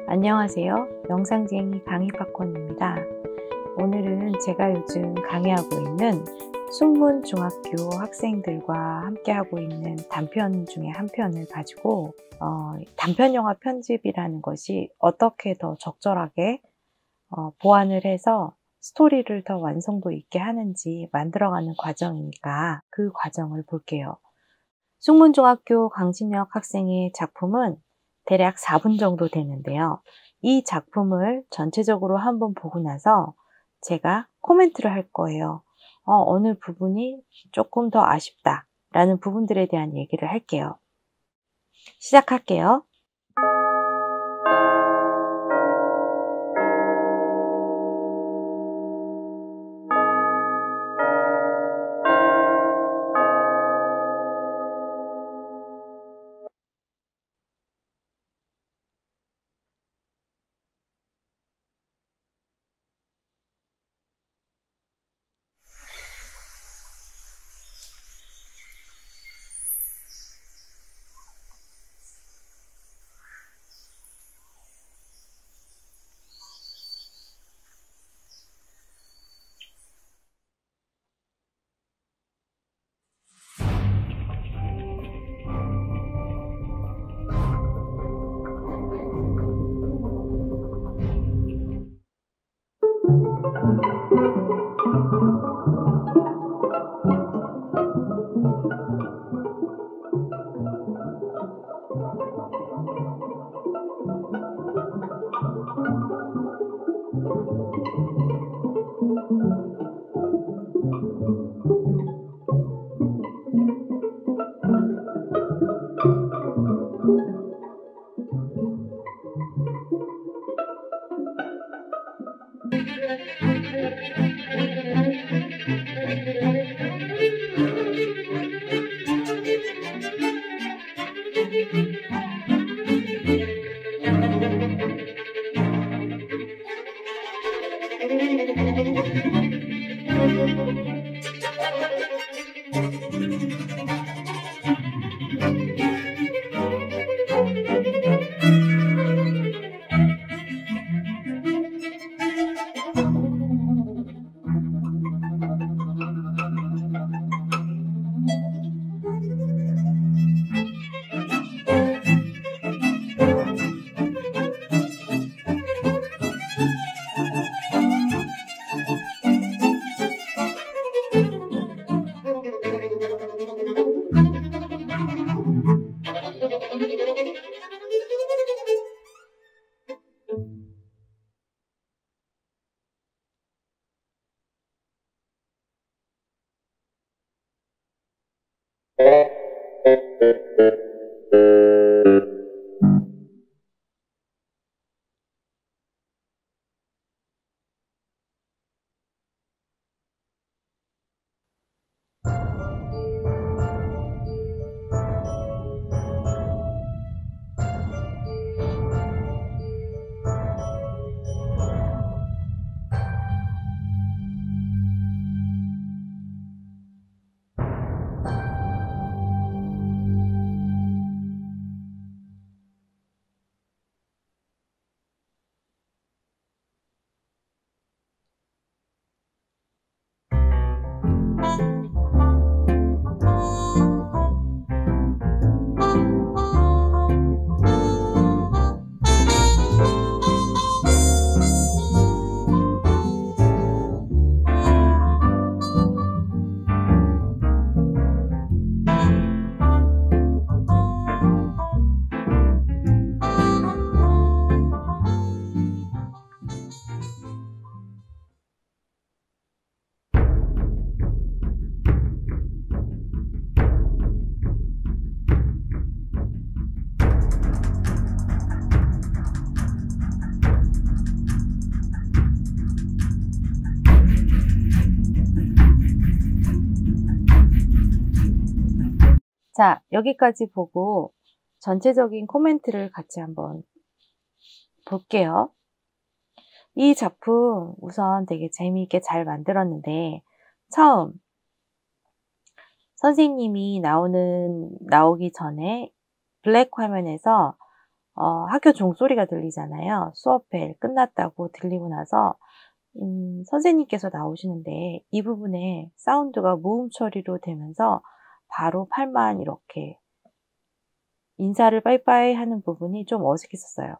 안녕하세요. 영상쟁이 강의팝콘입니다. 오늘은 제가 요즘 강의하고 있는 숙문중학교 학생들과 함께하고 있는 단편 중에 한 편을 가지고 단편영화 편집이라는 것이 어떻게 더 적절하게 보완을 해서 스토리를 더 완성도 있게 하는지 만들어가는 과정이니까 그 과정을 볼게요. 숙문중학교 강진혁 학생의 작품은 대략 4분 정도 되는데요. 이 작품을 전체적으로 한번 보고 나서 제가 코멘트를 할 거예요. 어느 부분이 조금 더 아쉽다 라는 부분들에 대한 얘기를 할게요. 시작할게요. 자, 여기까지 보고 전체적인 코멘트를 같이 한번 볼게요. 이 작품 우선 되게 재미있게 잘 만들었는데 처음 선생님이 나오기 전에 블랙 화면에서 학교 종소리가 들리잖아요. 수업벨 끝났다고 들리고 나서 선생님께서 나오시는데 이 부분에 사운드가 무음 처리로 되면서 바로 팔만 이렇게 인사를 빠이빠이 하는 부분이 좀 어색했었어요.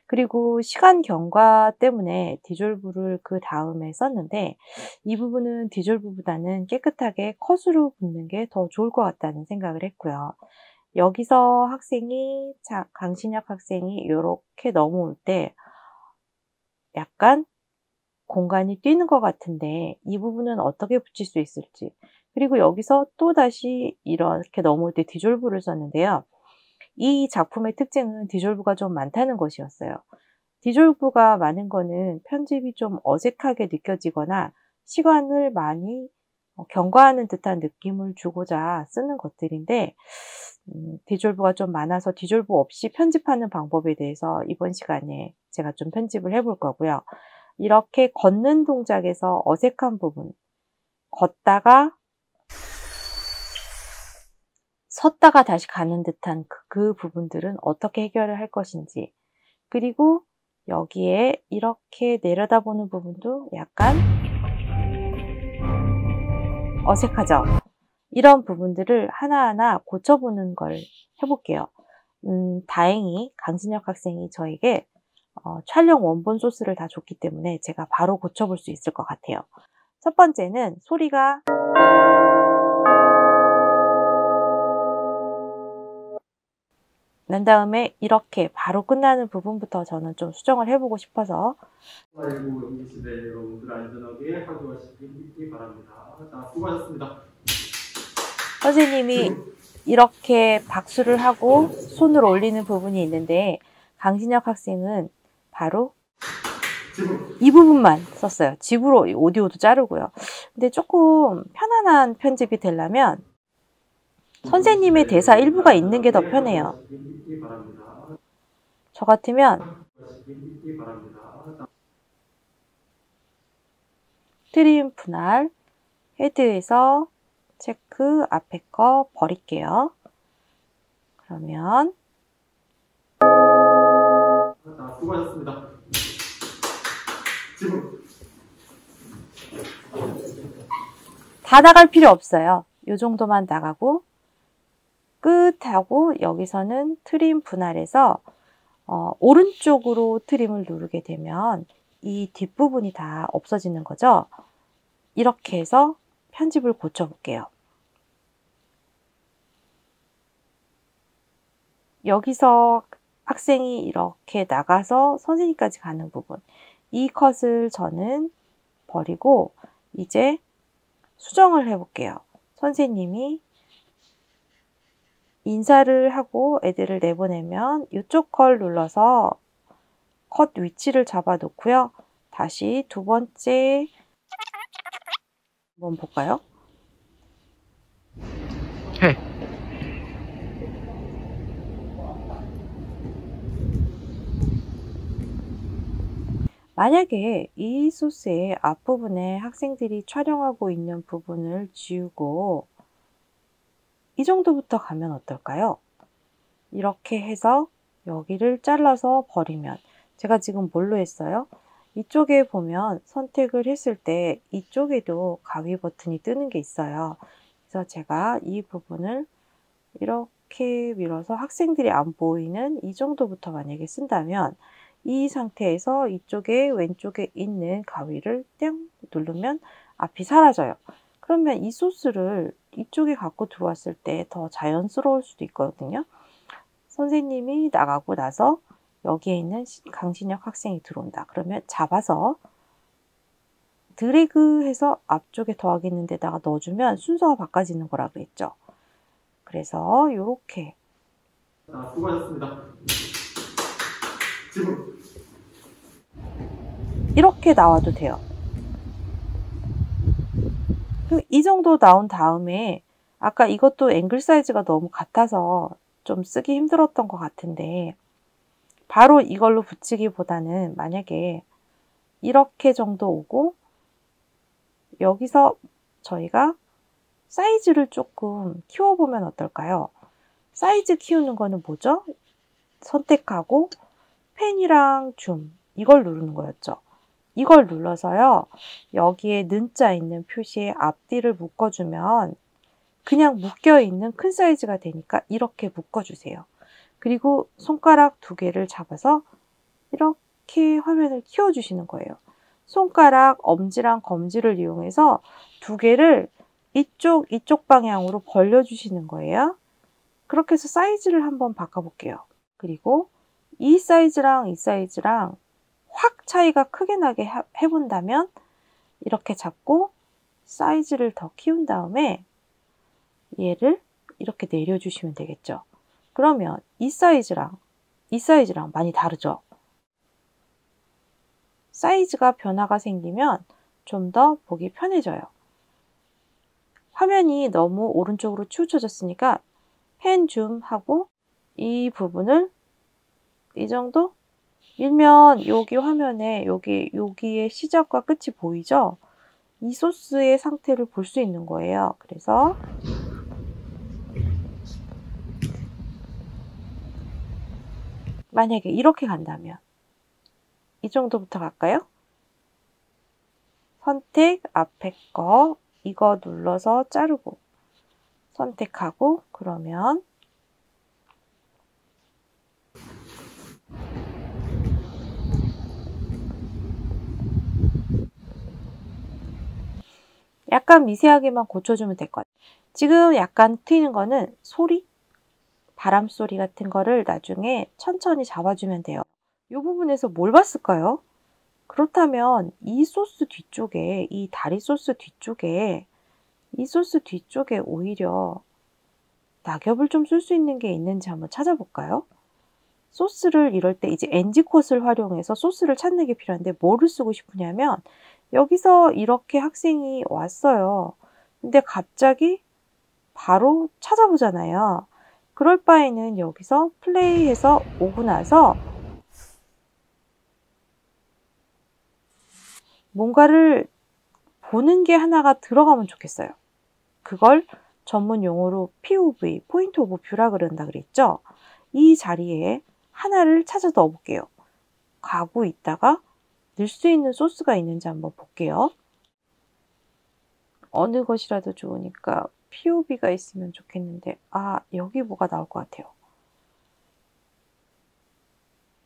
그리고 시간 경과 때문에 디졸브를 그 다음에 썼는데 이 부분은 디졸브보다는 깨끗하게 컷으로 붓는 게 더 좋을 것 같다는 생각을 했고요. 여기서 학생이, 강신혁 학생이 이렇게 넘어올 때 약간 공간이 뛰는 것 같은데 이 부분은 어떻게 붙일 수 있을지. 그리고 여기서 또다시 이렇게 넘어올 때 디졸브를 썼는데요. 이 작품의 특징은 디졸브가 좀 많다는 것이었어요. 디졸브가 많은 거는 편집이 좀 어색하게 느껴지거나 시간을 많이 경과하는 듯한 느낌을 주고자 쓰는 것들인데 디졸브가 좀 많아서 디졸브 없이 편집하는 방법에 대해서 이번 시간에 제가 좀 편집을 해볼 거고요. 이렇게 걷는 동작에서 어색한 부분, 걷다가 섰다가 다시 가는 듯한 그 부분들은 어떻게 해결을 할 것인지, 그리고 여기에 이렇게 내려다보는 부분도 약간 어색하죠? 이런 부분들을 하나하나 고쳐보는 걸 해볼게요. 다행히 강신혁 학생이 저에게 촬영 원본 소스를 다 줬기 때문에 제가 바로 고쳐볼 수 있을 것 같아요. 첫 번째는 소리가 난 다음에 이렇게 바로 끝나는 부분부터 저는 좀 수정을 해보고 싶어서 아이고 임시대 여러분들 안전하게 하교하시기 바랍니다. 자, 수고하셨습니다. 선생님이 이렇게 박수를 하고 손을 올리는 부분이 있는데 강신혁 학생은 바로 이 부분만 썼어요. 집으로 오디오도 자르고요. 근데 조금 편안한 편집이 되려면 선생님의 대사 일부가 있는 게 더 편해요. 저 같으면 트림 분할 헤드에서 체크 앞에 거 버릴게요. 그러면 수고하셨습니다. 다 나갈 필요 없어요. 이 정도만 나가고 끝하고 여기서는 트림 분할해서 오른쪽으로 트림을 누르게 되면 이 뒷부분이 다 없어지는 거죠. 이렇게 해서 편집을 고쳐볼게요. 여기서 학생이 이렇게 나가서 선생님까지 가는 부분, 이 컷을 저는 버리고 이제 수정을 해볼게요. 선생님이 인사를 하고 애들을 내보내면 이쪽 걸 눌러서 컷 위치를 잡아 놓고요. 다시 두 번째 한번 볼까요? 만약에 이 소스의 앞부분에 학생들이 촬영하고 있는 부분을 지우고 이 정도부터 가면 어떨까요? 이렇게 해서 여기를 잘라서 버리면, 제가 지금 뭘로 했어요? 이쪽에 보면 선택을 했을 때 이쪽에도 가위 버튼이 뜨는 게 있어요. 그래서 제가 이 부분을 이렇게 밀어서 학생들이 안 보이는 이 정도부터 만약에 쓴다면 이 상태에서 이쪽에 왼쪽에 있는 가위를 땡 누르면 앞이 사라져요. 그러면 이 소스를 이쪽에 갖고 들어왔을 때 더 자연스러울 수도 있거든요. 선생님이 나가고 나서 여기에 있는 강신혁 학생이 들어온다. 그러면 잡아서 드래그해서 앞쪽에 더하기 있는 데다가 넣어주면 순서가 바꿔지는 거라 그랬죠. 그래서 이렇게 수고하셨습니다. 이렇게 나와도 돼요. 이 정도 나온 다음에 아까 이것도 앵글 사이즈가 너무 같아서 좀 쓰기 힘들었던 것 같은데 바로 이걸로 붙이기보다는 만약에 이렇게 정도 오고 여기서 저희가 사이즈를 조금 키워보면 어떨까요? 사이즈 키우는 거는 뭐죠? 선택하고 펜이랑 줌 이걸 누르는 거였죠. 이걸 눌러서요. 여기에 는자 있는 표시에 앞뒤를 묶어주면 그냥 묶여있는 큰 사이즈가 되니까 이렇게 묶어주세요. 그리고 손가락 2개를 잡아서 이렇게 화면을 키워주시는 거예요. 손가락 엄지랑 검지를 이용해서 2개를 이쪽 방향으로 벌려주시는 거예요. 그렇게 해서 사이즈를 한번 바꿔볼게요. 그리고 이 사이즈랑 이 사이즈랑 확 차이가 크게 나게 해본다면 이렇게 잡고 사이즈를 더 키운 다음에 얘를 이렇게 내려주시면 되겠죠. 그러면 이 사이즈랑 이 사이즈랑 많이 다르죠. 사이즈가 변화가 생기면 좀 더 보기 편해져요. 화면이 너무 오른쪽으로 치우쳐졌으니까 펜 줌 하고 이 부분을 이 정도 밀면 여기 화면에 여기의 시작과 끝이 보이죠? 이 소스의 상태를 볼 수 있는 거예요. 그래서 만약에 이렇게 간다면 이 정도부터 갈까요? 선택 앞에 거 이거 눌러서 자르고 선택하고 그러면 약간 미세하게만 고쳐주면 될 것 같아요. 지금 약간 튀는 거는 소리, 바람 소리 같은 거를 나중에 천천히 잡아주면 돼요. 이 부분에서 뭘 봤을까요? 그렇다면 이 소스 뒤쪽에, 이 다리 소스 뒤쪽에, 이 소스 뒤쪽에 오히려 낙엽을 좀 쓸 수 있는 게 있는지 한번 찾아볼까요? 소스를 이럴 때 이제 NG컷을 활용해서 소스를 찾는 게 필요한데 뭐를 쓰고 싶으냐면 여기서 이렇게 학생이 왔어요. 근데 갑자기 바로 찾아보잖아요. 그럴 바에는 여기서 플레이해서 오고 나서 뭔가를 보는 게 하나가 들어가면 좋겠어요. 그걸 전문 용어로 POV, 포인트 오브 뷰라 그런다 그랬죠? 이 자리에 하나를 찾아 넣어 볼게요. 가고 있다가 넣을 수 있는 소스가 있는지 한번 볼게요. 어느 것이라도 좋으니까 POV가 있으면 좋겠는데 여기 뭐가 나올 것 같아요.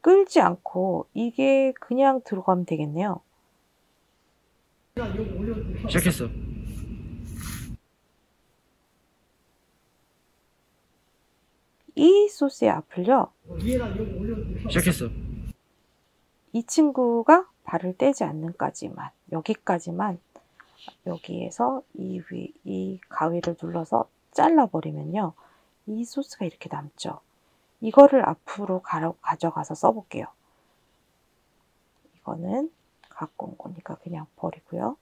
끌지 않고 이게 그냥 들어가면 되겠네요. 시작했어. 이 소스의 앞을요. 시작했어. 이 친구가 발을 떼지 않는까지만 여기까지만 여기에서 이 가위를 눌러서 잘라버리면요. 이 소스가 이렇게 남죠. 이거를 앞으로 가져가서 써볼게요. 이거는 갖고 온 거니까 그냥 버리고요.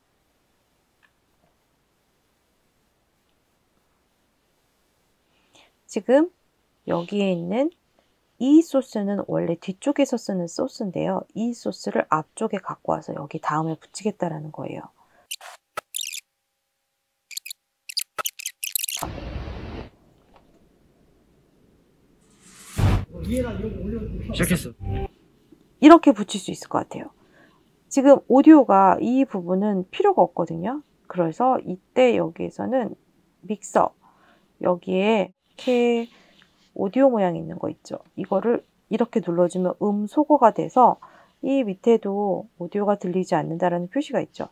지금 여기에 있는 이 소스는 원래 뒤쪽에서 쓰는 소스인데요. 이 소스를 앞쪽에 갖고 와서 여기 다음에 붙이겠다라는 거예요. 시작했어. 이렇게 붙일 수 있을 것 같아요. 지금 오디오가 이 부분은 필요가 없거든요. 그래서 이때 여기에서는 믹서 여기에 이렇게 오디오 모양이 있는 거 있죠. 이거를 이렇게 눌러주면 소거가 돼서 이 밑에도 오디오가 들리지 않는다라는 표시가 있죠.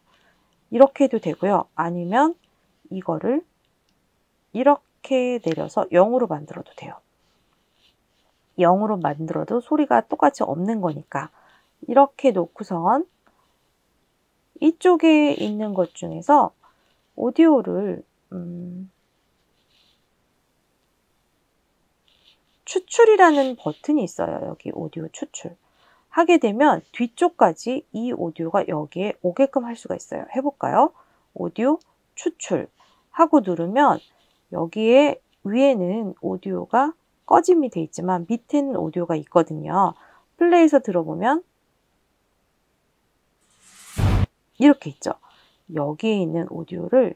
이렇게 해도 되고요. 아니면 이거를 이렇게 내려서 0으로 만들어도 돼요. 0으로 만들어도 소리가 똑같이 없는 거니까 이렇게 놓고선 이쪽에 있는 것 중에서 오디오를 추출이라는 버튼이 있어요. 여기 오디오 추출. 하게 되면 뒤쪽까지 이 오디오가 여기에 오게끔 할 수가 있어요. 해볼까요? 오디오 추출 하고 누르면 여기에 위에는 오디오가 꺼짐이 돼 있지만 밑에는 오디오가 있거든요. 플레이해서 들어보면 이렇게 있죠. 여기에 있는 오디오를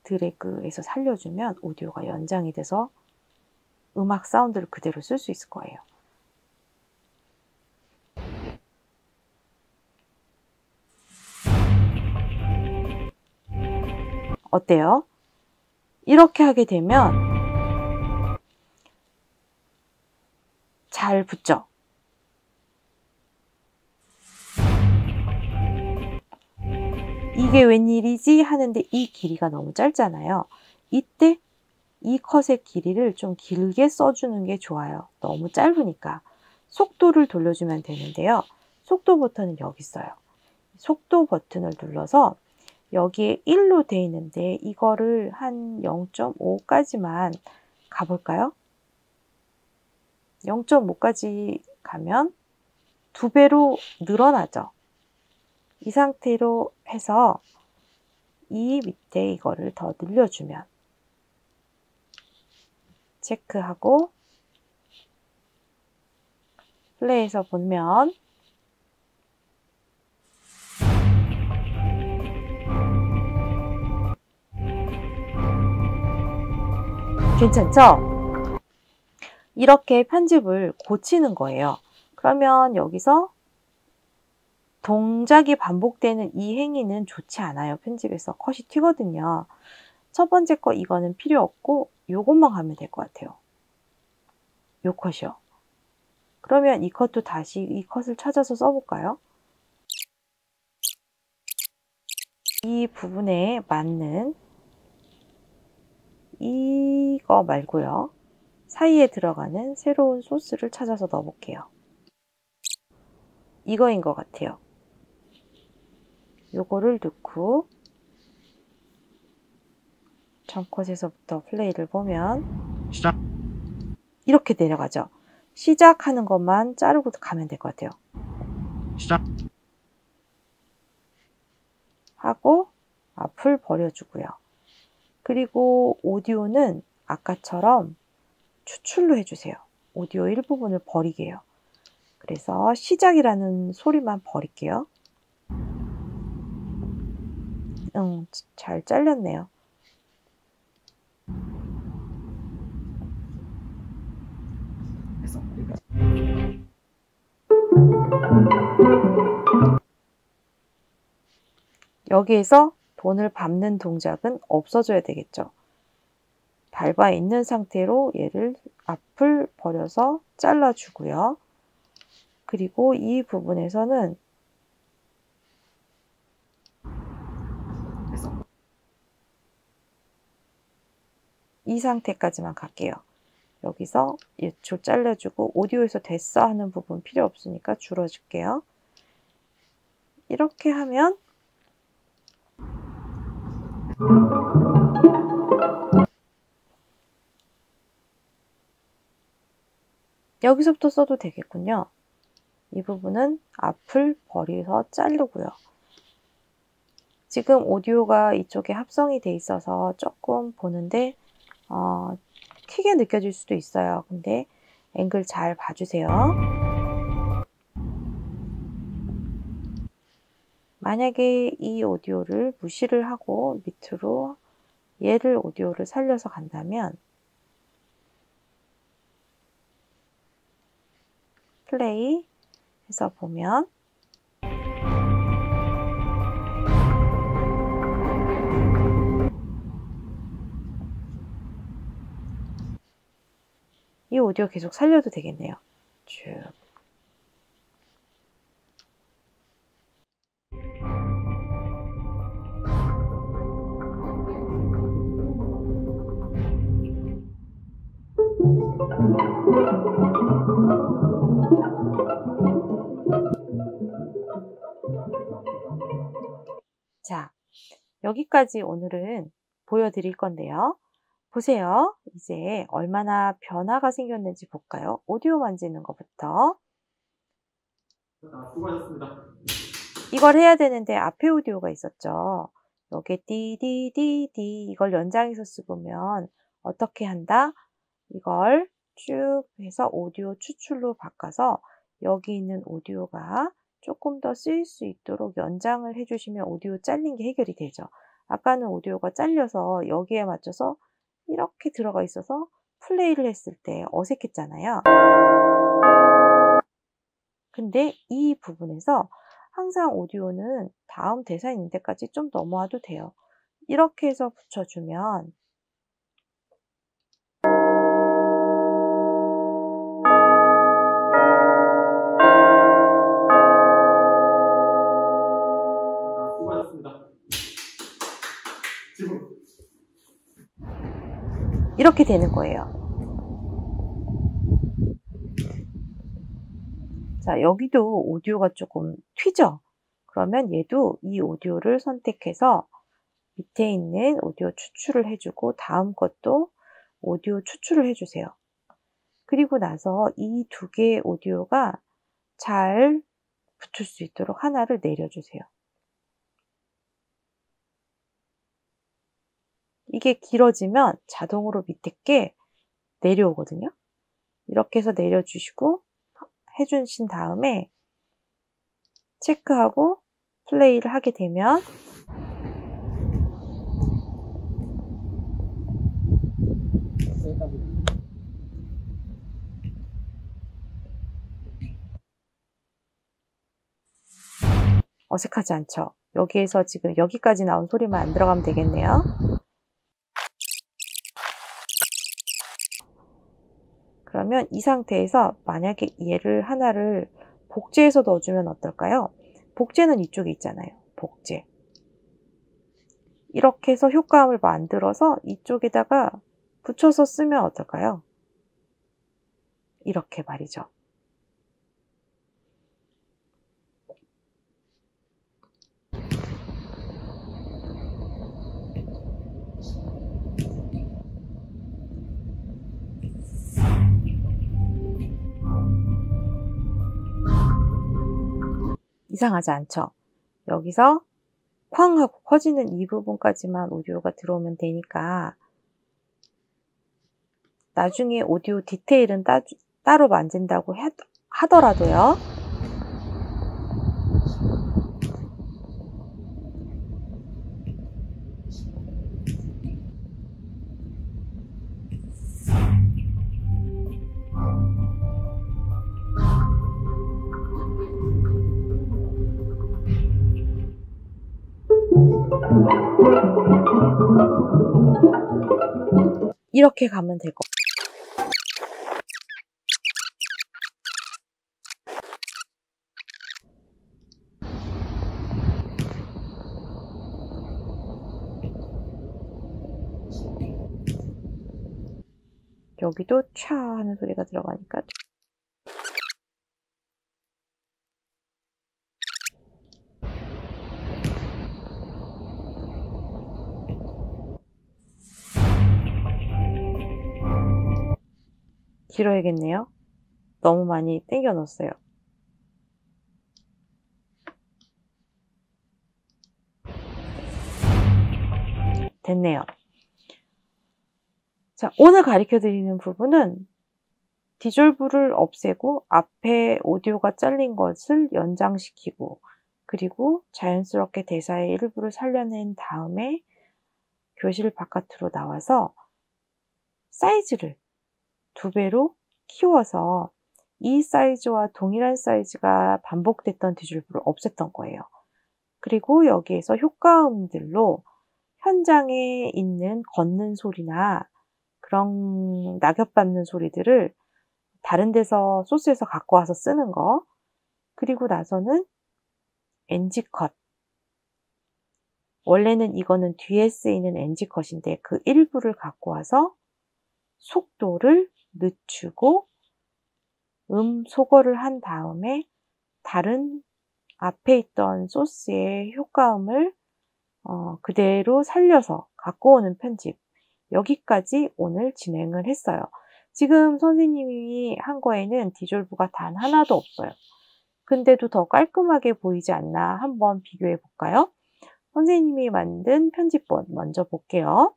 드래그해서 살려주면 오디오가 연장이 돼서 음악 사운드를 그대로 쓸 수 있을 거예요. 어때요? 이렇게 하게 되면 잘 붙죠? 이게 웬일이지 하는데 이 길이가 너무 짧잖아요. 이때 이 컷의 길이를 좀 길게 써주는 게 좋아요. 너무 짧으니까. 속도를 돌려주면 되는데요. 속도 버튼은 여기 있어요. 속도 버튼을 눌러서 여기에 1로 돼 있는데 이거를 한 0.5까지만 가볼까요? 0.5까지 가면 2배로 늘어나죠. 이 상태로 해서 이 밑에 이거를 더 늘려주면 체크하고 플레이해서 보면 괜찮죠? 이렇게 편집을 고치는 거예요. 그러면 여기서 동작이 반복되는 이 행위는 좋지 않아요. 편집에서 컷이 튀거든요. 첫 번째 거 이거는 필요 없고 요것만 가면 될 것 같아요. 요 컷이요. 그러면 이 컷도 다시 이 컷을 찾아서 써볼까요? 이 부분에 맞는 이거 말고요. 사이에 들어가는 새로운 소스를 찾아서 넣어볼게요. 이거인 것 같아요. 요거를 넣고 전 컷에서부터 플레이를 보면 시작. 이렇게 내려가죠. 시작하는 것만 자르고 가면 될 것 같아요. 시작. 하고 앞을 버려주고요. 그리고 오디오는 아까처럼 추출로 해주세요. 오디오 일부분을 버리게요. 그래서 시작이라는 소리만 버릴게요. 잘 잘렸네요. 여기에서 돈을 밟는 동작은 없어져야 되겠죠. 밟아 있는 상태로 얘를 앞을 버려서 잘라주고요. 그리고 이 부분에서는 이 상태까지만 갈게요. 여기서 줄 잘라주고 오디오에서 됐어 하는 부분 필요 없으니까 줄여줄게요. 이렇게 하면 여기서부터 써도 되겠군요. 이 부분은 앞을 버려서 자르고요. 지금 오디오가 이쪽에 합성이 돼 있어서 조금 보는데 크게 느껴질 수도 있어요. 근데 앵글 잘 봐주세요. 만약에 이 오디오를 무시를 하고 밑으로 얘를 오디오를 살려서 간다면 플레이 해서 보면 이 오디오 계속 살려도 되겠네요. 쭉. 자, 여기까지 오늘은 보여드릴 건데요. 보세요. 이제 얼마나 변화가 생겼는지 볼까요? 오디오 만지는 것부터. 수고하셨습니다. 이걸 해야 되는데 앞에 오디오가 있었죠. 여기에 디디디디 이걸 연장해서 쓰면 어떻게 한다? 이걸 쭉 해서 오디오 추출로 바꿔서 여기 있는 오디오가 조금 더 쓰일 수 있도록 연장을 해주시면 오디오 잘린 게 해결이 되죠. 아까는 오디오가 잘려서 여기에 맞춰서 이렇게 들어가 있어서 플레이를 했을 때 어색했잖아요. 근데 이 부분에서 항상 오디오는 다음 대사 있는 데까지 좀 넘어와도 돼요. 이렇게 해서 붙여주면 수고하셨습니다. 지금 이렇게 되는 거예요. 자, 여기도 오디오가 조금 튀죠? 그러면 얘도 이 오디오를 선택해서 밑에 있는 오디오 추출을 해주고 다음 것도 오디오 추출을 해주세요. 그리고 나서 이 두 개의 오디오가 잘 붙을 수 있도록 하나를 내려주세요. 이게 길어지면 자동으로 밑에 게 내려오거든요. 이렇게 해서 내려주시고 해주신 다음에 체크하고 플레이를 하게 되면 어색하지 않죠? 여기에서 지금 여기까지 나온 소리만 안 들어가면 되겠네요. 그러면 이 상태에서 만약에 얘를 하나를 복제해서 넣어주면 어떨까요? 복제는 이쪽에 있잖아요. 복제. 이렇게 해서 효과음을 만들어서 이쪽에다가 붙여서 쓰면 어떨까요? 이렇게 말이죠. 이상하지 않죠? 여기서 쾅 하고 커지는 이 부분까지만 오디오가 들어오면 되니까 나중에 오디오 디테일은 따로 만진다고 하더라도요. 이렇게 가면 될 것 같아요. 여기도 촤 하는 소리가 들어가니까 길어야겠네요. 너무 많이 당겨 넣었어요. 됐네요. 자, 오늘 가르쳐 드리는 부분은 디졸브를 없애고 앞에 오디오가 잘린 것을 연장시키고 그리고 자연스럽게 대사의 일부를 살려낸 다음에 교실 바깥으로 나와서 사이즈를 2배로 키워서 이 사이즈와 동일한 사이즈가 반복됐던 디졸브를 없앴던 거예요. 그리고 여기에서 효과음들로 현장에 있는 걷는 소리나 그런 낙엽 밟는 소리들을 다른 데서 소스에서 갖고 와서 쓰는 거, 그리고 나서는 NG컷. 원래는 이거는 뒤에 쓰이는 NG컷인데 그 일부를 갖고 와서 속도를 늦추고 소거를 한 다음에 다른 앞에 있던 소스의 효과음을 그대로 살려서 갖고 오는 편집. 여기까지 오늘 진행을 했어요. 지금 선생님이 한 거에는 디졸브가 단 하나도 없어요. 근데도 더 깔끔하게 보이지 않나 한번 비교해 볼까요? 선생님이 만든 편집본 먼저 볼게요.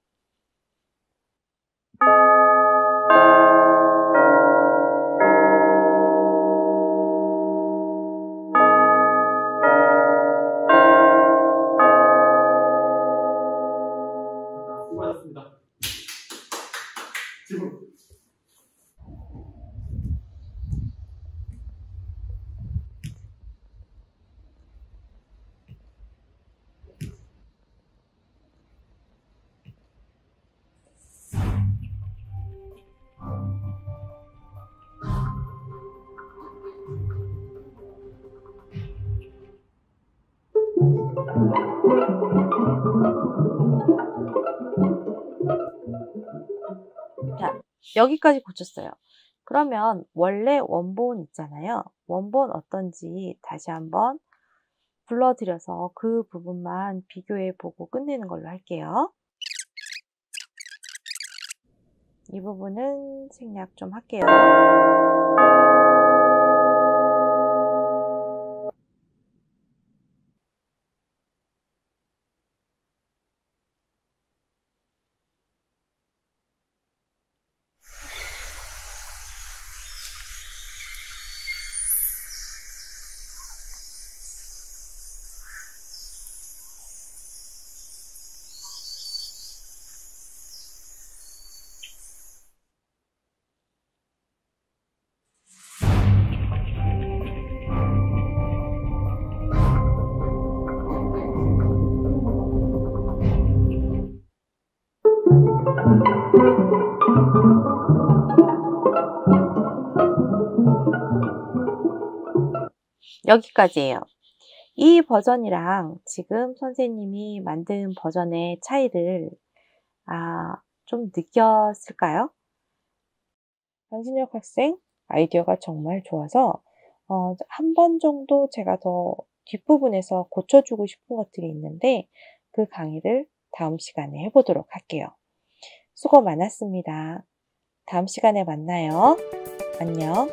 수고하셨습니다. 지금 자, 여기까지 고쳤어요. 그러면 원래 원본 있잖아요. 원본 어떤지 다시 한번 불러드려서 그 부분만 비교해 보고 끝내는 걸로 할게요. 이 부분은 생략 좀 할게요. 여기까지예요. 이 버전이랑 지금 선생님이 만든 버전의 차이를 좀 느꼈을까요? 반신욕 학생 아이디어가 정말 좋아서 한 번 정도 제가 더 뒷부분에서 고쳐주고 싶은 것들이 있는데 그 강의를 다음 시간에 해보도록 할게요. 수고 많았습니다. 다음 시간에 만나요. 안녕.